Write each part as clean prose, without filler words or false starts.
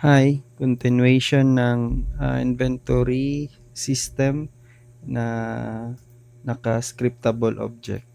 Hi, continuation ng inventory system na naka-scriptable object.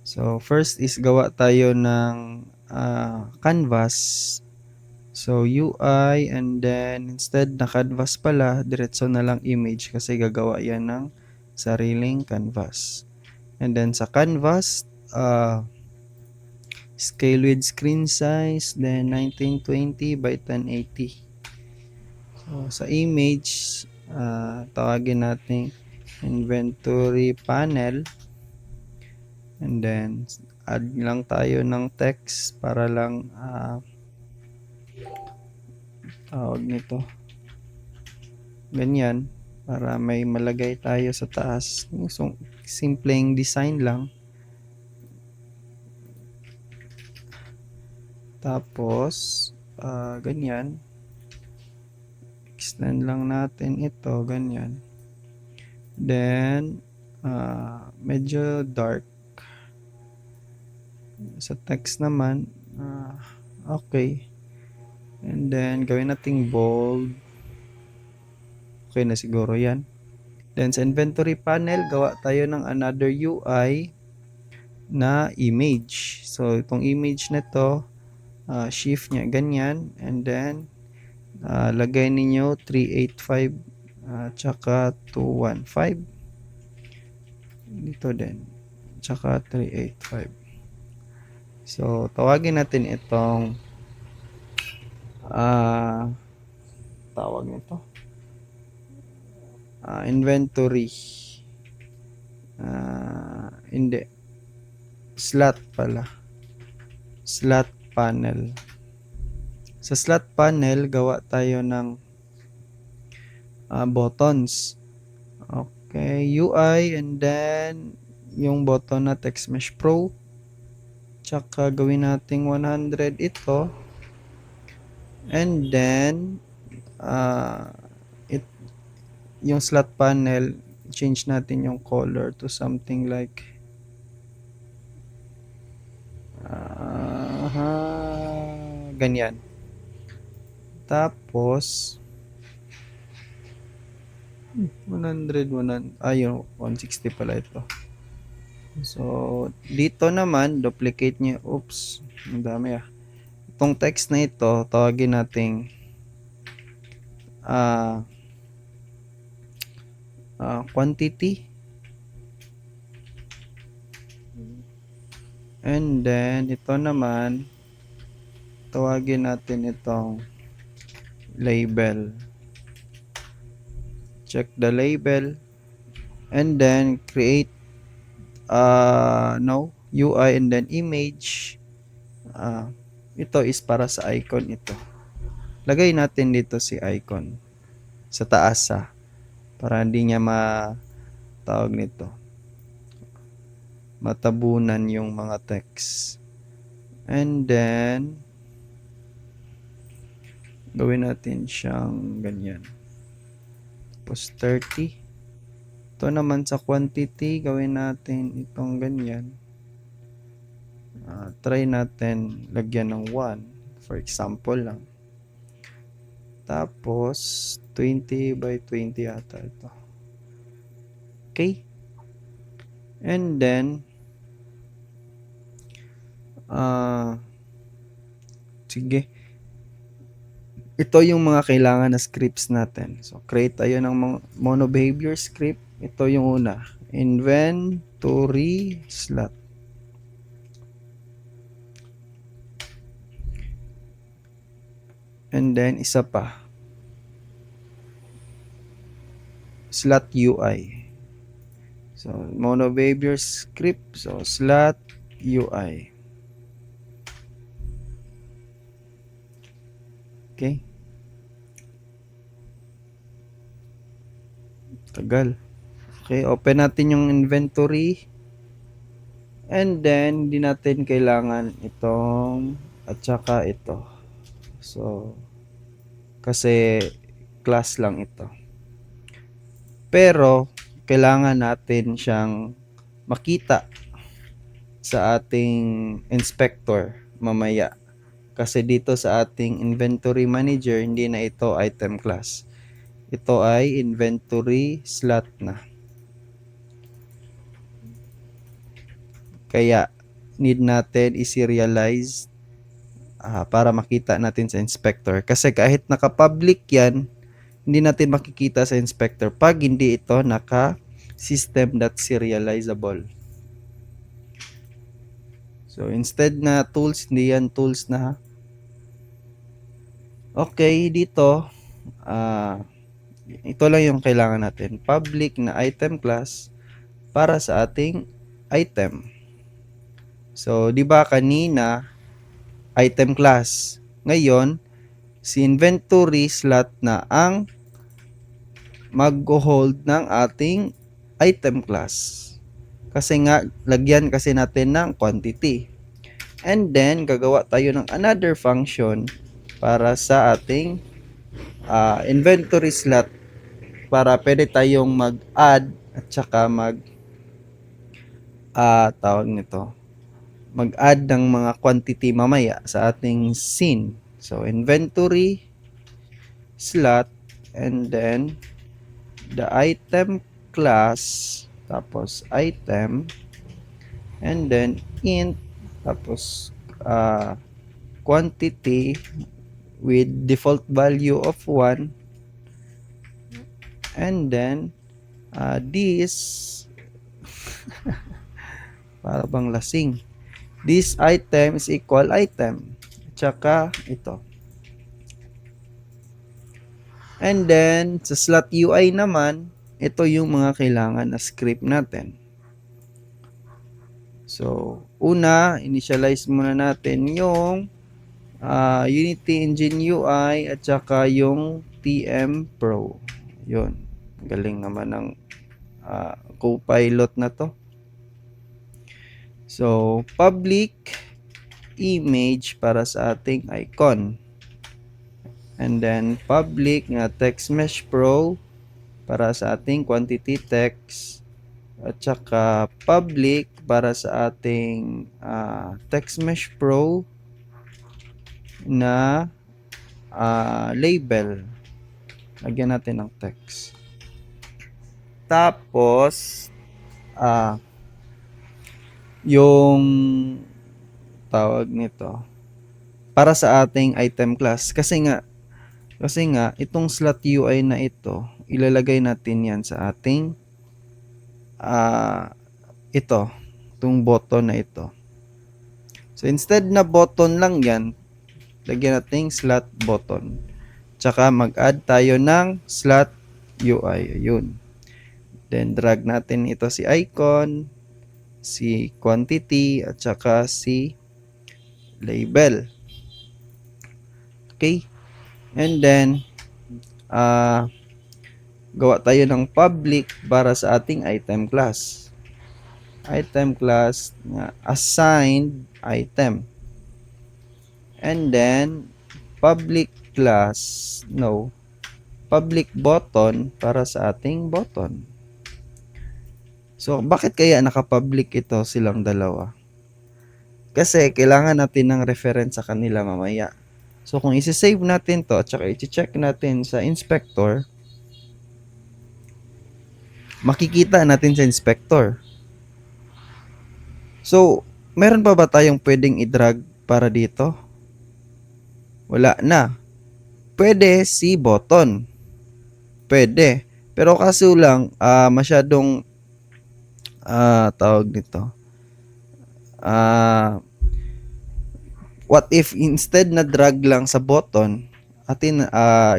So, first is gawa tayo ng canvas. So, UI and then instead na canvas pala, diretso na lang image kasi gagawa yan ng sariling canvas. And then sa canvas, scale with screen size, then 1920 by 1080. So, sa image, tawagin natin inventory panel and then add lang tayo ng text para lang tawag nito ganyan para may malagay tayo sa taas. So, simpleng design lang. Tapos ganyan, extend lang natin ito ganyan, then medyo dark sa text naman. Okay, and then gawin nating bold. Okay na siguro yan. Then sa inventory panel, gawa tayo ng another UI na image. So itong image na to, shift niya ganyan, and then lagay ninyo 385 tsaka 215 dito din, tsaka 385. So tawagin natin itong tawag nito inventory hindi, slot pala, slot panel. Sa slot panel, gawa tayo ng buttons. Okay, UI and then yung button na Text Mesh Pro. Tsaka gawin nating 100 ito. And then yung slot panel, change natin yung color to something like ganyan. Tapos 100 yung 160 pala ito. So dito naman duplicate niya, oops, ang dami itong text na ito, tawagin nating quantity, and then ito naman tawagin natin itong label. Check the label and then create UI and then image. Ito is para sa icon ito. Lagay natin dito si icon sa taas para hindi niya tawag nito, matabunan yung mga text. And then gawin natin siyang ganyan. Tapos 30. Ito naman sa quantity, gawin natin itong ganyan. Try natin lagyan ng 1 for example lang. Tapos 20 by 20 ata ito. Okay, and then sige, ito yung mga kailangan na scripts natin. So create tayo ng mono behavior script. Ito yung una, inventory slot. And then isa pa, slot UI. So mono behavior script, so slot UI. Okay, tagal. Okay, open natin yung inventory. And then, hindi natin kailangan itong at saka ito. So, kasi class lang ito. Pero, kailangan natin siyang makita sa ating inspector mamaya. Kasi dito sa ating inventory manager, hindi na ito item class. Ito ay inventory slot na. Kaya need natin i-serialize para makita natin sa inspector. Kasi kahit naka-public yan, hindi natin makikita sa inspector pag hindi ito naka-system.serializable. So, instead na tools, hindi yan tools na. Okay, dito, ito lang yung kailangan natin. Public na item class para sa ating item. So, di ba kanina, item class. Ngayon, si inventory slot na ang mag-hold ng ating item class. Kasi nga, lagyan kasi natin ng quantity. And then, gagawa tayo ng another function para sa ating inventory slot para pwede tayong mag-add at saka tawag nito, mag-add ng mga quantity mamaya sa ating scene. So, inventory slot and then the item class tapos item and then int tapos quantity with default value of 1 and then this para bang lasing, this item is equal item tsaka ito. And then sa slot UI naman, ito yung mga kailangan na script natin. So, una, initialize muna natin yung Unity Engine UI at saka yung TM Pro. Yun. Galing naman ng Copilot na to. So, public image para sa ating icon. And then, public na Text Mesh Pro para sa ating quantity text. At saka public para sa ating Text Mesh Pro na label. Lagyan natin ng text. Tapos yung tawag nito para sa ating item class kasi nga itong slot UI na ito ilalagay natin yan sa ating itong button na ito. So instead na button lang yan, lagyan natin slot button. Tsaka mag-add tayo ng slot UI. Ayun. Then drag natin ito si icon, si quantity, at saka si label. Okay? And then, gawa tayo ng public para sa ating item class. Item class na assigned item. And then, public class, public button para sa ating button. So, bakit kaya naka-public ito silang dalawa? Kasi kailangan natin ng reference sa kanila mamaya. So, kung isi-save natin to at saka i-check natin sa inspector, makikita natin sa inspector. So, meron pa ba tayong pwedeng i-drag para dito? Wala na. Pwede si button. Pwede. Pero kaso lang, masyadong tawag nito. What if instead na drag lang sa button, atin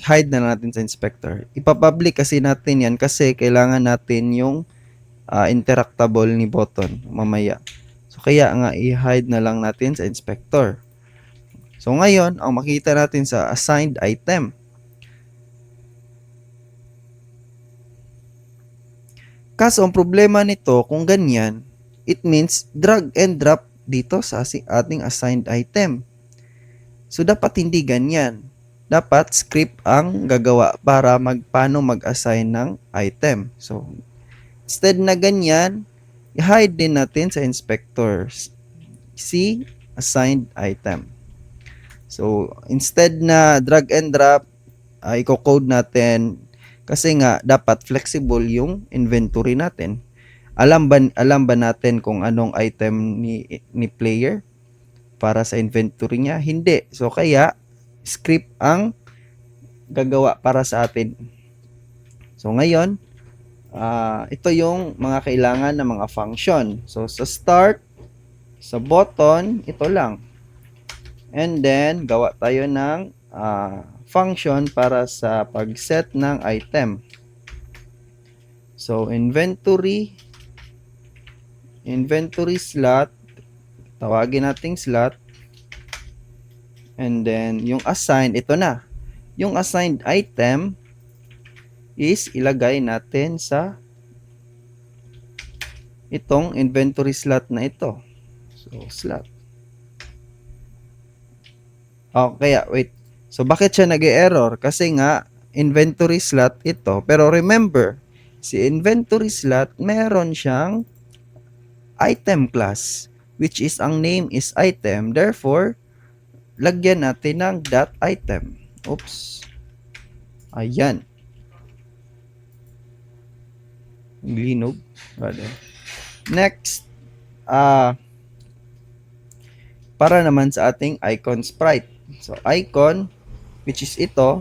hide na natin sa inspector. Ipapublic kasi natin yan kasi kailangan natin yung interactable ni button mamaya. So kaya nga i-hide na lang natin sa inspector. So ngayon, ang makita natin sa assigned item. Kaso ang problema nito kung ganyan, it means drag and drop dito sa ating assigned item. So dapat hindi ganyan. Dapat script ang gagawa para paano mag-assign ng item. So instead na ganyan, i-hide din natin sa inspector si assigned item. So, instead na drag and drop, i-code natin kasi nga dapat flexible yung inventory natin. Alam ba natin kung anong item ni player para sa inventory niya? Hindi. So, kaya script ang gagawa para sa atin. So, ngayon, ito yung mga kailangan ng mga function. So, sa start, sa button, ito lang. And then, gawa tayo ng function para sa pag-set ng item. So, inventory slot, tawagin nating slot. And then, yung assigned, ito na. Yung assigned item is ilagay natin sa itong inventory slot na ito. So, slot. Okay, wait. So, bakit siya nag-error? Kasi nga, inventory slot ito. Pero remember, si inventory slot, meron siyang item class, which is, ang name is item. Therefore, lagyan natin ng dot item. Oops. Ayan. Linog. Next, para naman sa ating icon sprite. So, icon, which is ito,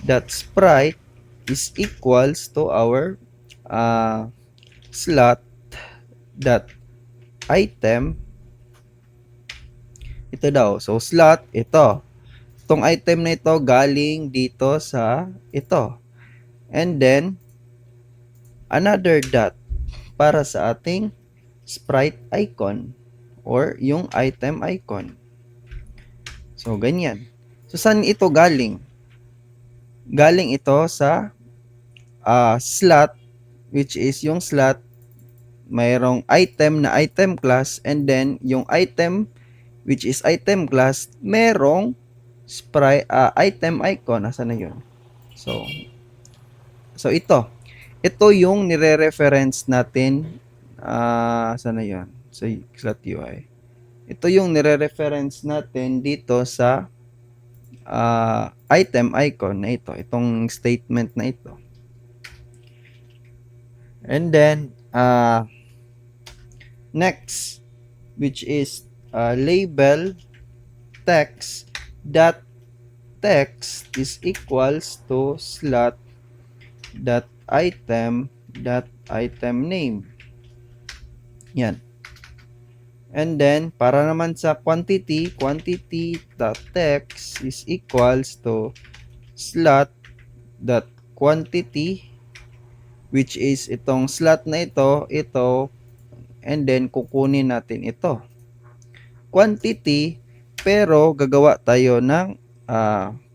dot sprite is equals to our slot dot item. Ito daw. So, slot, ito. Itong item na ito galing dito sa ito. And then, another dot para sa ating sprite icon or yung item icon. So, ganyan. So, saan ito galing? Galing ito sa slot, which is yung slot, mayroong item na item class, and then yung item, which is item class, merong sprite, item icon. Nasaan na yun? So ito. Ito yung nire-reference natin. Saan na yun? So, slot UI. Ito yung nire-reference natin dito sa item icon na ito. Itong statement na ito. And then, next, which is label text dot text is equals to slot dot item name. Yan. And then, para naman sa quantity dot text is equals to slot dot quantity, which is itong slot na ito, and then kukunin natin ito. Quantity, pero gagawa tayo ng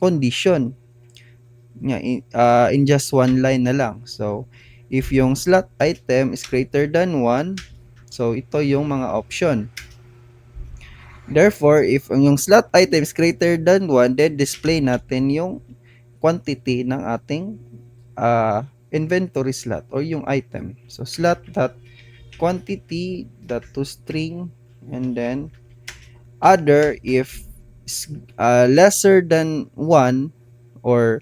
condition. In just one line na lang. So, if yung slot item is greater than 1, so ito yung mga option. Therefore, if yung slot item is greater than 1, then display natin yung quantity ng ating inventory slot or yung item. So, slot dot quantity dot toString, and then other if lesser than 1 or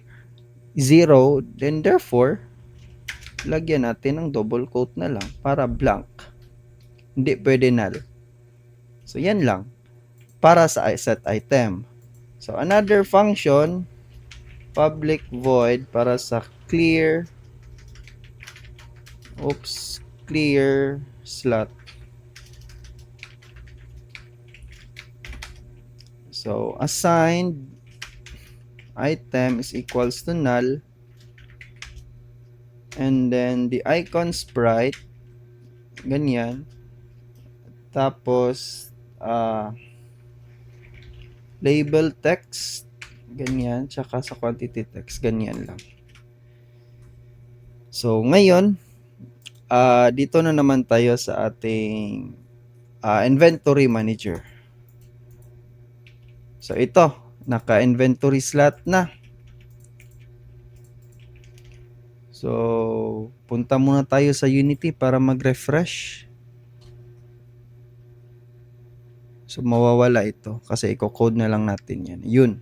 0, then therefore lagyan natin ng double quote na lang para blank. Hindi pwede null. So, yan lang para sa set item. So, another function, public void para sa clear slot. So, assigned item is equals to null, and then the icon sprite, ganyan. Tapos, label text, ganyan. Tsaka sa quantity text, ganyan lang. So, ngayon, dito na naman tayo sa ating inventory manager. So, ito, naka-inventory slot na. So, punta muna tayo sa Unity para mag-refresh. So, mawawala ito kasi iko-code na lang natin yan. Yun.